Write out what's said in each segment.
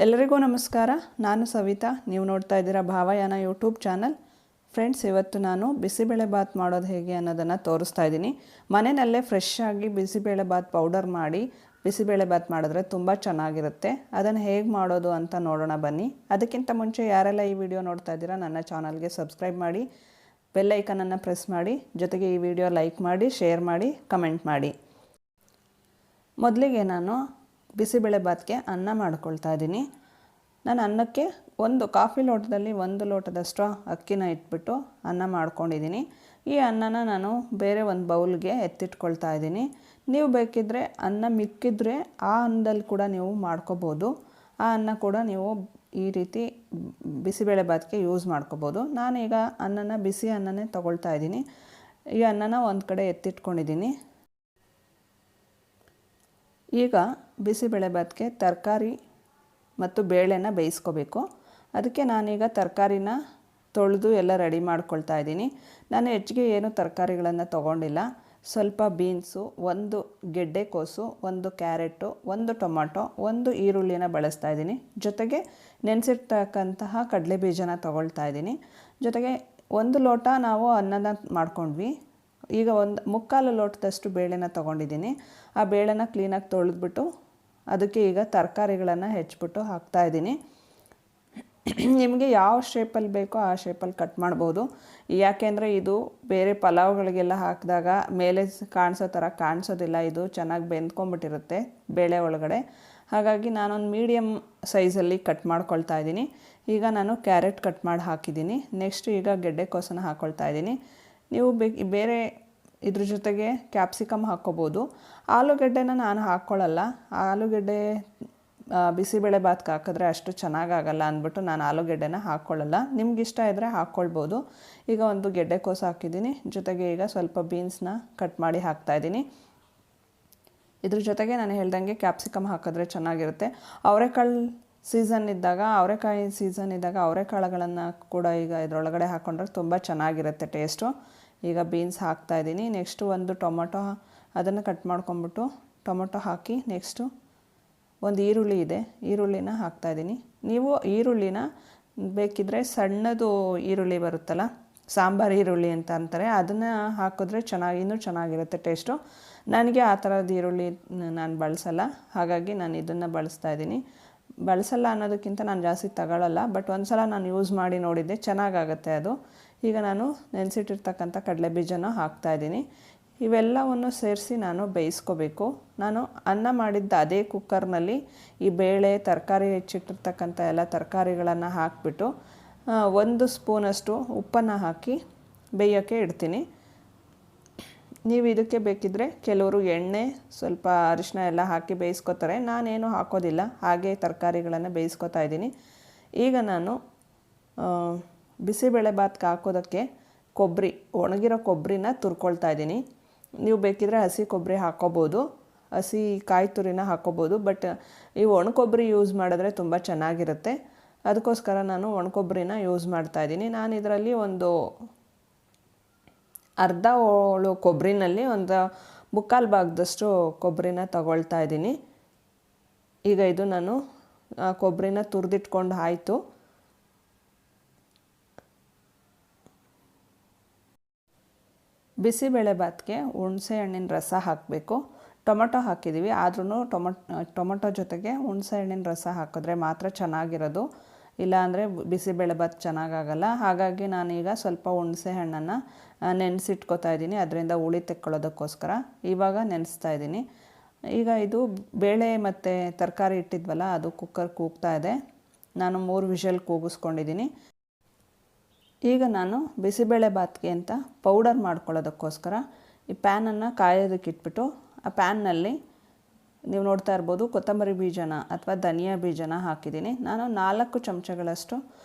ಎಲ್ಲರಿಗೂ ನಮಸ್ಕಾರ. ನಾನು ಸವಿತಾ. ನೀವು ನೋಡ್ತಾ ಇದ್ದೀರಾ ಭಾವಯಾನ ಯೂಟ್ಯೂಬ್ ಚಾನಲ್. ಫ್ರೆಂಡ್ಸ್, ಇವತ್ತು ನಾನು ಬಿಸಿಬೇಳೆಬಾತ್ ಮಾಡೋದು ಹೇಗೆ ಅನ್ನೋದನ್ನು ತೋರಿಸ್ತಾ ಇದ್ದೀನಿ. ಮನೆಯಲ್ಲೇ ಫ್ರೆಶ್ ಆಗಿ ಬಿಸಿಬೇಳೆಬಾತ್ ಪೌಡರ್ ಮಾಡಿ ಬಿಸಿಬೇಳೆಬಾತ್ ಮಾಡಿದ್ರೆ ತುಂಬ ಚೆನ್ನಾಗಿರುತ್ತೆ. ಅದನ್ನು ಹೇಗೆ ಮಾಡೋದು ಅಂತ ನೋಡೋಣ ಬನ್ನಿ. ಅದಕ್ಕಿಂತ ಮುಂಚೆ ಯಾರೆಲ್ಲ ಈ ವಿಡಿಯೋ ನೋಡ್ತಾ ಇದ್ದೀರಾ ನನ್ನ ಚಾನಲ್ಗೆ ಸಬ್ಸ್ಕ್ರೈಬ್ ಮಾಡಿ, ಬೆಲ್ ಐಕನನ್ನು ಪ್ರೆಸ್ ಮಾಡಿ, ಜೊತೆಗೆ ಈ ವಿಡಿಯೋ ಲೈಕ್ ಮಾಡಿ, ಶೇರ್ ಮಾಡಿ, ಕಮೆಂಟ್ ಮಾಡಿ. ಮೊದಲಿಗೆ ನಾನು ಬಿಸಿಬೇಳೆಬಾತ್ಗೆ ಅನ್ನ ಮಾಡ್ಕೊಳ್ತಾ ಇದ್ದೀನಿ. ನಾನು ಅನ್ನಕ್ಕೆ ಒಂದು ಕಾಫಿ ಲೋಟದಲ್ಲಿ 1 ಲೋಟದಷ್ಟು ಅಕ್ಕಿನ ಇಟ್ಬಿಟ್ಟು ಅನ್ನ ಮಾಡ್ಕೊಂಡಿದ್ದೀನಿ. ಈ ಅನ್ನನ ನಾನು ಬೇರೆ ಒಂದು ಬೌಲ್ಗೆ ಎತ್ತಿಟ್ಕೊಳ್ತಾ ಇದ್ದೀನಿ. ನೀವು ಬೇಕಿದ್ದರೆ ಅನ್ನ ಮಿಕ್ಕಿದ್ರೆ ಆ ಅನ್ನದಲ್ಲಿ ಕೂಡ ನೀವು ಮಾಡ್ಕೋಬೋದು. ಆ ಅನ್ನ ಕೂಡ ನೀವು ಈ ರೀತಿ ಬಿಸಿಬೇಳೆಬಾತ್ಗೆ ಯೂಸ್ ಮಾಡ್ಕೋಬೋದು. ನಾನೀಗ ಅನ್ನನ ಬಿಸಿ ಅನ್ನನೇ ತೊಗೊಳ್ತಾ ಇದ್ದೀನಿ. ಈ ಅನ್ನನ ಒಂದು ಕಡೆ ಎತ್ತಿಟ್ಕೊಂಡಿದ್ದೀನಿ. ಈಗ ಬಿಸಿಬೇಳೆಬಾತ್ಗೆ ತರಕಾರಿ ಮತ್ತು ಬೇಳೆನ ಬೇಯಿಸ್ಕೋಬೇಕು. ಅದಕ್ಕೆ ನಾನೀಗ ತರಕಾರಿನ ತೊಳೆದು ಎಲ್ಲ ರೆಡಿ ಮಾಡ್ಕೊಳ್ತಾ ಇದ್ದೀನಿ. ನಾನು ಹೆಚ್ಚಿಗೆ ಏನು ತರಕಾರಿಗಳನ್ನು ತೊಗೊಂಡಿಲ್ಲ. ಸ್ವಲ್ಪ ಬೀನ್ಸು, 1 ಗೆಡ್ಡೆಕೋಸು, 1 ಕ್ಯಾರೆಟು, 1 ಟೊಮಾಟೊ, 1 ಈರುಳ್ಳಿನ ಬಳಸ್ತಾ ಇದ್ದೀನಿ. ಜೊತೆಗೆ ನೆನೆಸಿರ್ತಕ್ಕಂತಹ ಕಡಲೆ ಬೀಜನ ತೊಗೊಳ್ತಾ ಇದ್ದೀನಿ. ಜೊತೆಗೆ 1 ಲೋಟ ನಾವು ಅನ್ನನ ಮಾಡ್ಕೊಂಡ್ವಿ. ಈಗ 1/4 ಲೋಟದಷ್ಟು ಬೇಳೆನ ತೊಗೊಂಡಿದ್ದೀನಿ. ಆ ಬೇಳೆನ ಕ್ಲೀನಾಗಿ ತೊಳೆದ್ಬಿಟ್ಟು ಅದಕ್ಕೆ ಈಗ ತರಕಾರಿಗಳನ್ನು ಹೆಚ್ಚಿಬಿಟ್ಟು ಹಾಕ್ತಾಯಿದ್ದೀನಿ. ನಿಮಗೆ ಯಾವ ಶೇಪಲ್ಲಿ ಬೇಕೋ ಆ ಶೇಪಲ್ಲಿ ಕಟ್ ಮಾಡ್ಬೋದು. ಯಾಕೆಂದರೆ ಇದು ಬೇರೆ ಪಲಾವ್ಗಳಿಗೆಲ್ಲ ಹಾಕಿದಾಗ ಮೇಲೆ ಕಾಣಿಸೋ ಥರ ಕಾಣಿಸೋದಿಲ್ಲ. ಇದು ಚೆನ್ನಾಗಿ ಬೆಂದ್ಕೊಂಡ್ಬಿಟ್ಟಿರುತ್ತೆ ಬೇಳೆ ಒಳಗಡೆ. ಹಾಗಾಗಿ ನಾನೊಂದು ಮೀಡಿಯಮ್ ಸೈಜಲ್ಲಿ ಕಟ್ ಮಾಡ್ಕೊಳ್ತಾ ಇದ್ದೀನಿ. ಈಗ ನಾನು ಕ್ಯಾರೆಟ್ ಕಟ್ ಮಾಡಿ ಹಾಕಿದ್ದೀನಿ. ನೆಕ್ಸ್ಟ್ ಈಗ ಗೆಡ್ಡೆಕೋಸನ್ನು ಹಾಕ್ಕೊಳ್ತಾ ಇದ್ದೀನಿ. ನೀವು ಬೇರೆ ಇದ್ರ ಜೊತೆಗೆ ಕ್ಯಾಪ್ಸಿಕಮ್ ಹಾಕ್ಕೋಬೋದು. ಆಲೂಗಡ್ಡೆನ ನಾನು ಹಾಕ್ಕೊಳ್ಳಲ್ಲ. ಆಲೂಗಡ್ಡೆ ಬಿಸಿಬೇಳೆಬಾತ್ಗೆ ಹಾಕಿದ್ರೆ ಅಷ್ಟು ಚೆನ್ನಾಗಾಗಲ್ಲ ಅಂದ್ಬಿಟ್ಟು ನಾನು ಆಲೂಗಡ್ಡೆನ ಹಾಕ್ಕೊಳ್ಳಲ್ಲ. ನಿಮ್ಗಿಷ್ಟ ಇದ್ದರೆ ಹಾಕ್ಕೊಳ್ಬೋದು. ಈಗ 1 ಗೆಡ್ಡೆಕೋಸು ಹಾಕಿದ್ದೀನಿ. ಜೊತೆಗೆ ಈಗ ಸ್ವಲ್ಪ ಬೀನ್ಸ್ನ ಕಟ್ ಮಾಡಿ ಹಾಕ್ತಾಯಿದ್ದೀನಿ. ಇದ್ರ ಜೊತೆಗೆ ನಾನು ಹೇಳ್ದಂಗೆ ಕ್ಯಾಪ್ಸಿಕಮ್ ಹಾಕಿದ್ರೆ ಚೆನ್ನಾಗಿರುತ್ತೆ. ಅವರೆಕಾಳು ಸೀಸನ್ ಇದ್ದಾಗ ಅವರೆಕಾಳುಗಳನ್ನು ಕೂಡ ಈಗ ಇದರೊಳಗಡೆ ಹಾಕ್ಕೊಂಡ್ರೆ ತುಂಬ ಚೆನ್ನಾಗಿರುತ್ತೆ ಟೇಸ್ಟು. ಈಗ ಬೀನ್ಸ್ ಹಾಕ್ತಾಯಿದ್ದೀನಿ. ನೆಕ್ಸ್ಟು 1 ಟೊಮೊಟೊ ಅದನ್ನು ಕಟ್ ಮಾಡ್ಕೊಂಬಿಟ್ಟು ಟೊಮೊಟೊ ಹಾಕಿ, ನೆಕ್ಸ್ಟು 1 ಈರುಳ್ಳಿ ಇದೆ, ಈರುಳ್ಳಿನ ಹಾಕ್ತಾಯಿದ್ದೀನಿ. ನೀವು ಈರುಳ್ಳಿನ ಬೇಕಿದ್ದರೆ ಸಣ್ಣದು ಈರುಳ್ಳಿ ಬರುತ್ತಲ್ಲ, ಸಾಂಬಾರು ಈರುಳ್ಳಿ ಅಂತ ಅಂತಾರೆ, ಅದನ್ನು ಹಾಕಿದ್ರೆ ಇನ್ನೂ ಚೆನ್ನಾಗಿರುತ್ತೆ ಟೇಸ್ಟು. ನನಗೆ ಆ ಥರದ ಈರುಳ್ಳಿ ನಾನು ಬಳಸಲ್ಲ, ಹಾಗಾಗಿ ನಾನು ಇದನ್ನು ಬಳಸ್ತಾಯಿದ್ದೀನಿ. ಬಳಸಲ್ಲ ಅನ್ನೋದಕ್ಕಿಂತ ನಾನು ಜಾಸ್ತಿ ತಗೊಳ್ಳಲ್ಲ, ಬಟ್ ಒಂದು ಸಲ ನಾನು ಯೂಸ್ ಮಾಡಿ ನೋಡಿದ್ದೆ, ಚೆನ್ನಾಗಾಗುತ್ತೆ ಅದು. ಈಗ ನಾನು ನೆನೆಸಿಟ್ಟಿರ್ತಕ್ಕಂಥ ಕಡಲೆ ಬೀಜನ ಹಾಕ್ತಾಯಿದ್ದೀನಿ. ಇವೆಲ್ಲವನ್ನು ಸೇರಿಸಿ ನಾನು ಬೇಯಿಸ್ಕೋಬೇಕು. ನಾನು ಅನ್ನ ಮಾಡಿದ್ದ ಅದೇ ಕುಕ್ಕರ್ನಲ್ಲಿ ಈ ಬೇಳೆ, ತರಕಾರಿ ಹೆಚ್ಚಿಟ್ಟಿರ್ತಕ್ಕಂಥ ಎಲ್ಲ ತರಕಾರಿಗಳನ್ನು ಹಾಕಿಬಿಟ್ಟು 1 ಸ್ಪೂನಷ್ಟು ಉಪ್ಪನ್ನು ಹಾಕಿ ಬೇಯೋಕ್ಕೆ ಇಡ್ತೀನಿ. ನೀವು ಇದಕ್ಕೆ ಬೇಕಿದ್ದರೆ ಕೆಲವರು ಎಣ್ಣೆ, ಸ್ವಲ್ಪ ಅರಿಶಿನ ಎಲ್ಲ ಹಾಕಿ ಬೇಯಿಸ್ಕೊತಾರೆ. ನಾನೇನು ಹಾಕೋದಿಲ್ಲ, ಹಾಗೆ ತರಕಾರಿಗಳನ್ನು ಬೇಯಿಸ್ಕೊತಾ ಇದ್ದೀನಿ. ಈಗ ನಾನು ಬಿಸಿಬೇಳೆಬಾತ್ಗೆ ಹಾಕೋದಕ್ಕೆ ಒಣಗಿರೋ ಕೊಬ್ಬರಿನ ತುರ್ಕೊಳ್ತಾ ಇದ್ದೀನಿ. ನೀವು ಬೇಕಿದ್ರೆ ಹಸಿ ಕೊಬ್ಬರಿ ಹಾಕ್ಕೋಬೋದು, ಹಸಿ ಕಾಯಿ ತುರಿನ ಹಾಕ್ಕೋಬೋದು. ಬಟ್ ಈ ಒಣಕೊಬ್ಬರಿ ಯೂಸ್ ಮಾಡಿದ್ರೆ ತುಂಬ ಚೆನ್ನಾಗಿರುತ್ತೆ. ಅದಕ್ಕೋಸ್ಕರ ನಾನು ಒಣಕೊಬ್ಬರಿನ ಯೂಸ್ ಮಾಡ್ತಾಯಿದ್ದೀನಿ. ನಾನು ಇದರಲ್ಲಿ ಒಂದು ಅರ್ಧ ಹೋಳು ಕೊಬ್ಬರಿನಲ್ಲಿ 1/4 ಭಾಗದಷ್ಟು ಕೊಬ್ಬರಿನ ತಗೊಳ್ತಾ ಇದ್ದೀನಿ. ಈಗ ಇದು ನಾನು ಕೊಬ್ಬರಿನ ತುರಿದಿಟ್ಕೊಂಡು ಆಯಿತು. ಬಿಸಿಬೇಳೆಬಾತ್ಗೆ ಹುಣಸೆ ಹಣ್ಣಿನ ರಸ ಹಾಕಬೇಕು. ಟೊಮೊಟೊ ಹಾಕಿದ್ದೀವಿ, ಆದ್ರೂ ಟೊಮೊಟೊ ಜೊತೆಗೆ ಹುಣಸೆ ಹಣ್ಣಿನ ರಸ ಹಾಕಿದ್ರೆ ಮಾತ್ರ ಚೆನ್ನಾಗಿರೋದು. ಇಲ್ಲಾಂದರೆ ಬಿಸಿಬೇಳೆಬಾತ್ ಚೆನ್ನಾಗಾಗಲ್ಲ. ಹಾಗಾಗಿ ನಾನೀಗ ಸ್ವಲ್ಪ ಹುಣಸೆ ಹಣ್ಣನ್ನು ನೆನೆಸಿಟ್ಕೋತಾ ಇದ್ದೀನಿ, ಅದರಿಂದ ಹುಳಿ ತೆಕ್ಕೊಳ್ಳೋದಕ್ಕೋಸ್ಕರ. ಇವಾಗ ನೆನೆಸ್ತಾ ಇದ್ದೀನಿ. ಈಗ ಇದು ಬೇಳೆ ಮತ್ತು ತರಕಾರಿ ಇಟ್ಟಿದ್ವಲ್ಲ, ಅದು ಕುಕ್ಕರ್ ಕೂಗ್ತಾ ಇದೆ. ನಾನು 3 ವಿಷಲ್ ಕೂಗಿಸ್ಕೊಂಡಿದ್ದೀನಿ. ಈಗ ನಾನು ಬಿಸಿಬೇಳೆಬಾತ್ಗೆ ಅಂತ ಪೌಡರ್ ಮಾಡ್ಕೊಳ್ಳೋದಕ್ಕೋಸ್ಕರ ಈ ಪ್ಯಾನನ್ನು ಕಾಯೋದಕ್ಕೆ ಇಟ್ಬಿಟ್ಟು, ಆ ಪ್ಯಾನ್ನಲ್ಲಿ ನೀವು ನೋಡ್ತಾ ಇರ್ಬೋದು ಕೊತ್ತಂಬರಿ ಬೀಜನ ಅಥವಾ ಧನಿಯಾ ಬೀಜನ ಹಾಕಿದ್ದೀನಿ. ನಾನು 4 ಚಮಚಗಳಷ್ಟು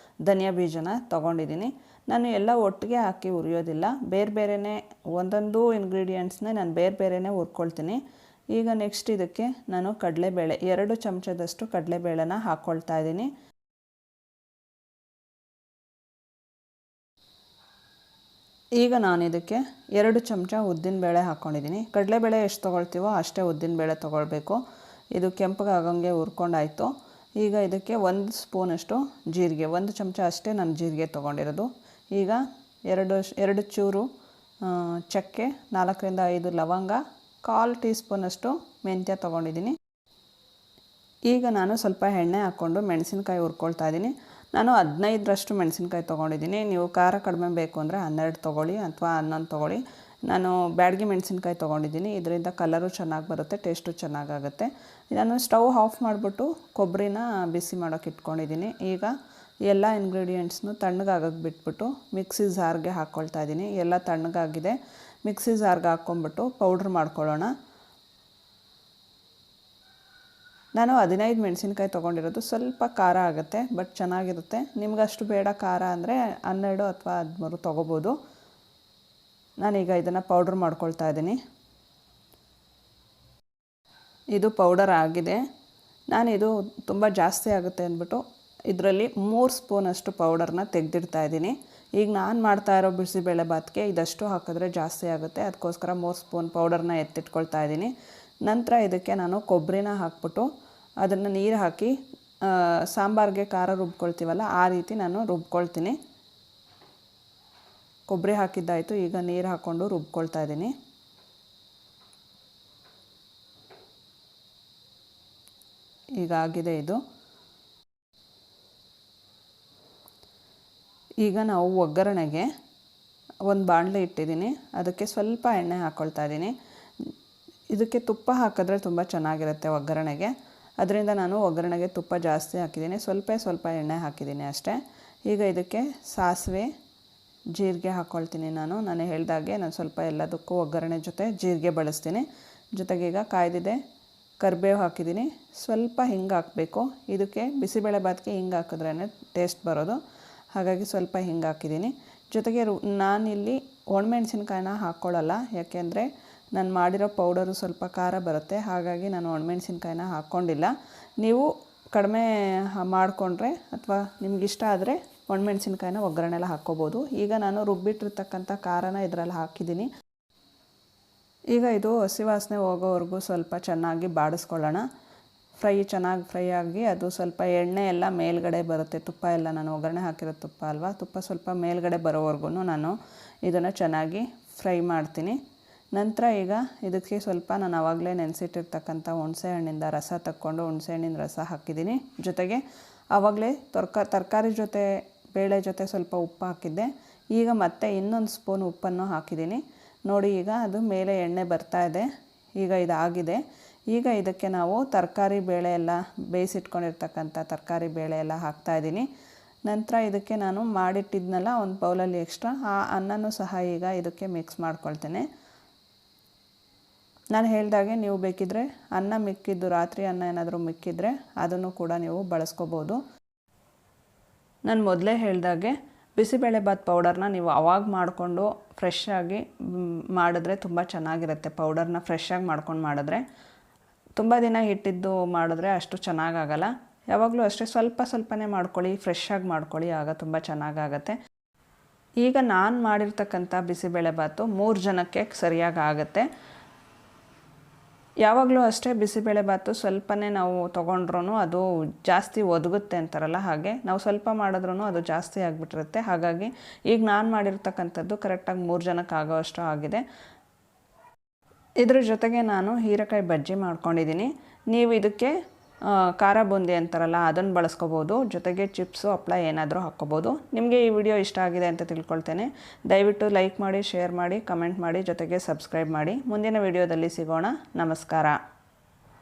ಧನಿಯಾ ಬೀಜನ ತೊಗೊಂಡಿದ್ದೀನಿ. ನಾನು ಎಲ್ಲ ಒಟ್ಟಿಗೆ ಹಾಕಿ ಹುರಿಯೋದಿಲ್ಲ, ಬೇರೆ ಬೇರೆಯೇ ಒಂದೊಂದು ಇಂಗ್ರೀಡಿಯೆಂಟ್ಸ್ನ ನಾನು ಬೇರೆ ಬೇರೆಯೇ ಹುರ್ಕೊಳ್ತೀನಿ. ಈಗ ನೆಕ್ಸ್ಟ್ ಇದಕ್ಕೆ ನಾನು ಕಡಲೆಬೇಳೆ 2 ಚಮಚದಷ್ಟು ಕಡಲೆಬೇಳೆನ ಹಾಕ್ಕೊಳ್ತಾ ಇದ್ದೀನಿ. ಈಗ ನಾನು ಇದಕ್ಕೆ 2 ಚಮಚ ಉದ್ದಿನಬೇಳೆ ಹಾಕ್ಕೊಂಡಿದ್ದೀನಿ. ಕಡಲೆಬೇಳೆ ಎಷ್ಟು ತೊಗೊಳ್ತೀವೋ ಅಷ್ಟೇ ಉದ್ದಿನಬೇಳೆ ತೊಗೊಳ್ಬೇಕು. ಇದು ಕೆಂಪಗಾಗಂಗೆ ಹುರ್ಕೊಂಡಾಯಿತು. ಈಗ ಇದಕ್ಕೆ 1 ಸ್ಪೂನಷ್ಟು ಜೀರಿಗೆ, 1 ಚಮಚ ಅಷ್ಟೇ ನಾನು ಜೀರಿಗೆ ತೊಗೊಂಡಿರೋದು. ಈಗ ಎರಡು ಚೂರು ಚಕ್ಕೆ, 4 ರಿಂದ 5 ಲವಂಗ, 1/4 ಟೀ ಸ್ಪೂನಷ್ಟು ಮೆಂತ್ಯ ತೊಗೊಂಡಿದ್ದೀನಿ. ಈಗ ನಾನು ಸ್ವಲ್ಪ ಎಣ್ಣೆ ಹಾಕ್ಕೊಂಡು ಮೆಣಸಿನ್ಕಾಯಿ ಹುರ್ಕೊಳ್ತಾ ಇದ್ದೀನಿ. ನಾನು 15ರಷ್ಟು ಮೆಣಸಿನ್ಕಾಯಿ ತೊಗೊಂಡಿದ್ದೀನಿ. ನೀವು ಖಾರ ಕಡಿಮೆ ಬೇಕು ಅಂದರೆ 12 ತೊಗೊಳ್ಳಿ ಅಥವಾ 11 ತೊಗೊಳ್ಳಿ. ನಾನು ಬ್ಯಾಡಗಿ ಮೆಣಸಿನ್ಕಾಯಿ ತೊಗೊಂಡಿದ್ದೀನಿ. ಇದರಿಂದ ಕಲರು ಚೆನ್ನಾಗಿ ಬರುತ್ತೆ, ಟೇಸ್ಟು ಚೆನ್ನಾಗಾಗುತ್ತೆ. ನಾನು ಸ್ಟವ್ ಆಫ್ ಮಾಡಿಬಿಟ್ಟು ಕೊಬ್ಬರಿನ ಬಿಸಿ ಮಾಡೋಕ್ಕೆ ಇಟ್ಕೊಂಡಿದ್ದೀನಿ. ಈಗ ಎಲ್ಲ ಇಂಗ್ರೀಡಿಯೆಂಟ್ಸ್ನು ತಣ್ಣಗಾಗಕ್ಕೆ ಬಿಟ್ಬಿಟ್ಟು ಮಿಕ್ಸಿ ಜಾರ್ಗೆ ಹಾಕ್ಕೊಳ್ತಾ ಇದ್ದೀನಿ. ಎಲ್ಲ ತಣ್ಣಗಾಗಿದೆ. ಮಿಕ್ಸಿ ಜಾರ್ಗೆ ಹಾಕ್ಕೊಂಬಿಟ್ಟು ಪೌಡ್ರ್ ಮಾಡ್ಕೊಳ್ಳೋಣ. ನಾನು 15 ಮೆಣಸಿನ್ಕಾಯಿ ತೊಗೊಂಡಿರೋದು. ಸ್ವಲ್ಪ ಖಾರ ಆಗುತ್ತೆ, ಬಟ್ ಚೆನ್ನಾಗಿರುತ್ತೆ. ನಿಮ್ಗಷ್ಟು ಬೇಡ ಖಾರ ಅಂದರೆ 12 ಅಥವಾ 13 ತೊಗೋಬೋದು. ನಾನೀಗ ಇದನ್ನು ಪೌಡ್ರ್ ಮಾಡ್ಕೊಳ್ತಾ ಇದ್ದೀನಿ. ಇದು ಪೌಡರ್ ಆಗಿದೆ. ನಾನಿದು ತುಂಬ ಜಾಸ್ತಿ ಆಗುತ್ತೆ ಅಂದ್ಬಿಟ್ಟು ಇದರಲ್ಲಿ 3 ಸ್ಪೂನಷ್ಟು ಪೌಡರ್ನ ತೆಗೆದಿಡ್ತಾ ಇದ್ದೀನಿ. ಈಗ ನಾನು ಮಾಡ್ತಾ ಇರೋ ಬಿಸಿಬೇಳೆಬಾತ್ಗೆ ಇದಷ್ಟು ಹಾಕಿದ್ರೆ ಜಾಸ್ತಿ ಆಗುತ್ತೆ, ಅದಕ್ಕೋಸ್ಕರ 3 ಸ್ಪೂನ್ ಪೌಡರ್ನ ಎತ್ತಿಟ್ಕೊಳ್ತಾ ಇದ್ದೀನಿ. ನಂತರ ಇದಕ್ಕೆ ನಾನು ಕೊಬ್ಬರಿನ ಹಾಕ್ಬಿಟ್ಟು ಅದನ್ನು ನೀರು ಹಾಕಿ ಸಾಂಬಾರಿಗೆ ಖಾರ ರುಬ್ಕೊಳ್ತೀವಲ್ಲ ಆ ರೀತಿ ನಾನು ರುಬ್ಕೊಳ್ತೀನಿ. ಕೊಬ್ಬರಿ ಹಾಕಿದ್ದಾಯಿತು. ಈಗ ನೀರು ಹಾಕ್ಕೊಂಡು ರುಬ್ಕೊಳ್ತಾ ಇದ್ದೀನಿ. ಈಗ ಆಗಿದೆ ಇದು. ಈಗ ನಾವು ಒಗ್ಗರಣೆಗೆ ಒಂದು ಬಾಣಲೆ ಇಟ್ಟಿದ್ದೀನಿ. ಅದಕ್ಕೆ ಸ್ವಲ್ಪ ಎಣ್ಣೆ ಹಾಕ್ಕೊಳ್ತಾ ಇದ್ದೀನಿ. ಇದಕ್ಕೆ ತುಪ್ಪ ಹಾಕಿದ್ರೆ ತುಂಬ ಚೆನ್ನಾಗಿರುತ್ತೆ ಒಗ್ಗರಣೆಗೆ. ಅದರಿಂದ ನಾನು ಒಗ್ಗರಣೆಗೆ ತುಪ್ಪ ಜಾಸ್ತಿ ಹಾಕಿದ್ದೀನಿ. ಸ್ವಲ್ಪ ಎಣ್ಣೆ ಹಾಕಿದ್ದೀನಿ ಅಷ್ಟೇ. ಈಗ ಇದಕ್ಕೆ ಸಾಸಿವೆ, ಜೀರಿಗೆ ಹಾಕ್ಕೊಳ್ತೀನಿ. ನಾನು ಹೇಳ್ದಾಗೆ ನಾನು ಸ್ವಲ್ಪ ಎಲ್ಲದಕ್ಕೂ ಒಗ್ಗರಣೆ ಜೊತೆ ಜೀರಿಗೆ ಬಳಸ್ತೀನಿ. ಜೊತೆಗೆ ಈಗ ಕಾಯ್ದಿದೆ ಕರಿಬೇವು ಹಾಕಿದ್ದೀನಿ. ಸ್ವಲ್ಪ ಹಿಂಗೆ ಹಾಕಬೇಕು. ಇದಕ್ಕೆ ಬಿಸಿಬೇಳೆಬಾತ್ಗೆ ಹಿಂಗೆ ಹಾಕಿದ್ರೇ ಟೇಸ್ಟ್ ಬರೋದು. ಹಾಗಾಗಿ ಸ್ವಲ್ಪ ಹಿಂಗೆ ಹಾಕಿದ್ದೀನಿ. ಜೊತೆಗೆ ನಾನಿಲ್ಲಿ ಒಣಮೆಣ್ಸಿನ್ಕಾಯಿನ ಹಾಕ್ಕೊಳ್ಳಲ್ಲ, ಯಾಕೆಂದರೆ ನಾನು ಮಾಡಿರೋ ಪೌಡರು ಸ್ವಲ್ಪ ಖಾರ ಬರುತ್ತೆ. ಹಾಗಾಗಿ ನಾನು ಒಣಮೆಣ್ಸಿನ್ಕಾಯಿನ ಹಾಕ್ಕೊಂಡಿಲ್ಲ. ನೀವು ಕಡಿಮೆ ಮಾಡಿಕೊಂಡ್ರೆ ಅಥವಾ ನಿಮಗಿಷ್ಟ ಆದರೆ ಒಣಮೆಣ್ಸಿನ್ಕಾಯಿನ ಒಗ್ಗರಣೆಲ್ಲ ಹಾಕ್ಕೋಬೋದು. ಈಗ ನಾನು ರುಬ್ಬಿಟ್ಟಿರ್ತಕ್ಕಂಥ ಖಾರನ ಇದರಲ್ಲಿ ಹಾಕಿದ್ದೀನಿ. ಈಗ ಇದು ಹಸಿ ವಾಸನೆ ಹೋಗೋವರೆಗೂ ಸ್ವಲ್ಪ ಚೆನ್ನಾಗಿ ಬಾಡಿಸ್ಕೊಳ್ಳೋಣ. ಚೆನ್ನಾಗಿ ಫ್ರೈ ಆಗಿ ಅದು ಸ್ವಲ್ಪ ಎಣ್ಣೆ ಎಲ್ಲ ಮೇಲ್ಗಡೆ ಬರುತ್ತೆ. ತುಪ್ಪ ಎಲ್ಲ ನಾನು ಒಗ್ಗರಣೆ ಹಾಕಿರೋ ತುಪ್ಪ ಅಲ್ವಾ, ತುಪ್ಪ ಸ್ವಲ್ಪ ಮೇಲ್ಗಡೆ ಬರೋವರೆಗೂ ನಾನು ಇದನ್ನು ಚೆನ್ನಾಗಿ ಫ್ರೈ ಮಾಡ್ತೀನಿ. ನಂತರ ಈಗ ಇದಕ್ಕೆ ಸ್ವಲ್ಪ ನಾನು ಆವಾಗಲೇ ನೆನೆಸಿಟ್ಟಿರ್ತಕ್ಕಂಥ ಹುಣಸೆ ಹಣ್ಣಿಂದ ರಸ ತಕ್ಕೊಂಡು ಹುಣಸೆ ಹಣ್ಣಿನ ರಸ ಹಾಕಿದ್ದೀನಿ. ಜೊತೆಗೆ ಆವಾಗಲೇ ತರಕಾರಿ ಜೊತೆ ಬೇಳೆ ಜೊತೆ ಸ್ವಲ್ಪ ಉಪ್ಪು ಹಾಕಿದ್ದೆ. ಈಗ ಮತ್ತೆ ಇನ್ನೊಂದು ಸ್ಪೂನ್ ಉಪ್ಪನ್ನು ಹಾಕಿದ್ದೀನಿ. ನೋಡಿ ಈಗ ಅದು ಮೇಲೆ ಎಣ್ಣೆ ಬರ್ತಾ ಇದೆ. ಈಗ ಇದಾಗಿದೆ. ಈಗ ಇದಕ್ಕೆ ನಾವು ತರಕಾರಿ ಬೇಳೆ ಎಲ್ಲ ಬೇಯಿಸಿಟ್ಕೊಂಡಿರ್ತಕ್ಕಂಥ ತರಕಾರಿ ಬೇಳೆ ಎಲ್ಲ ಹಾಕ್ತಾಯಿದ್ದೀನಿ. ನಂತರ ಇದಕ್ಕೆ ನಾನು ಮಾಡಿಟ್ಟಿದ್ನಲ್ಲ ಒಂದು ಬೌಲಲ್ಲಿ ಎಕ್ಸ್ಟ್ರಾ, ಆ ಅನ್ನನೂ ಸಹ ಈಗ ಇದಕ್ಕೆ ಮಿಕ್ಸ್ ಮಾಡ್ಕೊಳ್ತೇನೆ. ನಾನು ಹೇಳ್ದಾಗೆ ನೀವು ಬೇಕಿದ್ದರೆ ಅನ್ನ ಮಿಕ್ಕಿದ್ದು, ರಾತ್ರಿ ಅನ್ನ ಏನಾದರೂ ಮಿಕ್ಕಿದ್ರೆ ಅದನ್ನು ಕೂಡ ನೀವು ಬಳಸ್ಕೋಬೋದು. ನಾನು ಮೊದಲೇ ಹೇಳ್ದಾಗೆ ಬಿಸಿಬೇಳೆಬಾತ್ ಪೌಡರ್ನ ನೀವು ಅವಾಗ ಮಾಡಿಕೊಂಡು ಫ್ರೆಶ್ ಆಗಿ ಮಾಡಿದ್ರೆ ತುಂಬ ಚೆನ್ನಾಗಿರುತ್ತೆ. ಪೌಡರ್ನ ಫ್ರೆಶ್ ಆಗಿ ಮಾಡ್ಕೊಂಡು ಮಾಡಿದ್ರೆ, ತುಂಬ ದಿನ ಇಟ್ಟಿದ್ದು ಮಾಡಿದ್ರೆ ಅಷ್ಟು ಚೆನ್ನಾಗಾಗಲ್ಲ. ಯಾವಾಗಲೂ ಅಷ್ಟೇ ಸ್ವಲ್ಪನೇ ಮಾಡ್ಕೊಳ್ಳಿ, ಫ್ರೆಶ್ ಆಗಿ ಮಾಡ್ಕೊಳ್ಳಿ, ಆಗ ತುಂಬ ಚೆನ್ನಾಗಾಗತ್ತೆ. ಈಗ ನಾನು ಮಾಡಿರ್ತಕ್ಕಂಥ ಬಿಸಿಬೇಳೆಬಾತು 3 ಜನಕ್ಕೆ ಸರಿಯಾಗಿ ಆಗುತ್ತೆ. ಯಾವಾಗಲೂ ಅಷ್ಟೇ ಬಿಸಿಬೇಳೆಬಾತು ಸ್ವಲ್ಪನೇ ನಾವು ತೊಗೊಂಡ್ರೂ ಅದು ಜಾಸ್ತಿ ಒದಗುತ್ತೆ ಅಂತಾರಲ್ಲ, ಹಾಗೆ ನಾವು ಸ್ವಲ್ಪ ಮಾಡಿದ್ರೂ ಅದು ಜಾಸ್ತಿ ಆಗಿಬಿಟ್ಟಿರುತ್ತೆ. ಹಾಗಾಗಿ ಈಗ ನಾನು ಮಾಡಿರ್ತಕ್ಕಂಥದ್ದು ಕರೆಕ್ಟಾಗಿ 3 ಜನಕ್ಕೆ ಆಗೋ ಅಷ್ಟು ಆಗಿದೆ. ಇದ್ರ ಜೊತೆಗೆ ನಾನು ಹೀರೆಕಾಯಿ ಬಜ್ಜಿ ಮಾಡ್ಕೊಂಡಿದ್ದೀನಿ. ನೀವು ಇದಕ್ಕೆ ಖಾರ ಬೂಂದಿ ಅಂತಾರಲ್ಲ ಅದನ್ನು ಬಳಸ್ಕೋಬೋದು. ಜೊತೆಗೆ ಚಿಪ್ಸು, ಹಪ್ಪಳ ಏನಾದರೂ ಹಾಕ್ಕೋಬೋದು. ನಿಮಗೆ ಈ ವಿಡಿಯೋ ಇಷ್ಟ ಆಗಿದೆ ಅಂತ ತಿಳ್ಕೊಳ್ತೇನೆ. ದಯವಿಟ್ಟು ಲೈಕ್ ಮಾಡಿ, ಶೇರ್ ಮಾಡಿ, ಕಮೆಂಟ್ ಮಾಡಿ, ಜೊತೆಗೆ ಸಬ್ಸ್ಕ್ರೈಬ್ ಮಾಡಿ. ಮುಂದಿನ ವಿಡಿಯೋದಲ್ಲಿ ಸಿಗೋಣ. ನಮಸ್ಕಾರ.